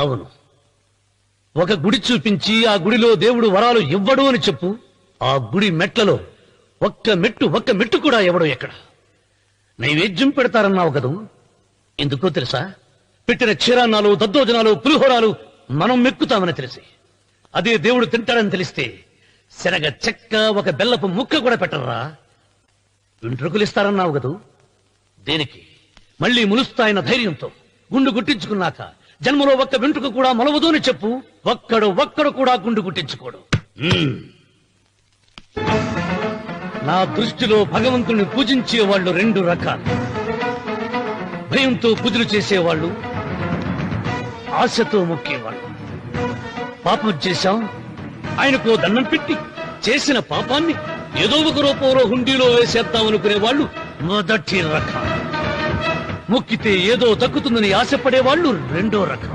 అవును, ఒక గుడి చూపించి ఆ గుడిలో దేవుడు వరాలు ఇవ్వడు అని చెప్పు. ఆ గుడి మెట్లలో ఒక్క మెట్టు కూడా ఎవడో ఎక్కడ. నైవేద్యం పెడతారన్నావు కదూ, ఎందుకో తెలుసా? పెట్టిన క్షీరాన్నాలు, దద్దోజనాలు, పులిహోరాలు మనం మెక్కుతామని తెలిసి, అదే దేవుడు తింటాడని తెలిస్తే శనగ చెక్క, ఒక బెల్లపు ముక్క కూడా పెట్టర్రా. వెంట్రుకలిస్తారన్నావు కదూ, దేనికి? మళ్ళీ ములుస్తాయన్న ధైర్యంతో గుండు గుట్టించుకున్నాక జన్మలో ఒక్క వెంట్రుక కూడా మొలవదు అని చెప్పు. ఒక్కడు కూడా గుండు గుట్టించుకోడు. నా దృష్టిలో భగవంతుని పూజించే వాళ్ళు రెండు రకాలు. భయంతో పూజలు చేసేవాళ్ళు, ఆశతో మొక్కేవాళ్ళు. పాపం చేశాం, ఆయనకు దండం పెట్టి చేసిన పాపాన్ని ఏదో ఒక రూపంలో హుండీలో వేసేద్దామనుకునే వాళ్ళు మొదటి రకం. మొక్కితే ఏదో దక్కుతుందని ఆశపడేవాళ్ళు రెండో రకం.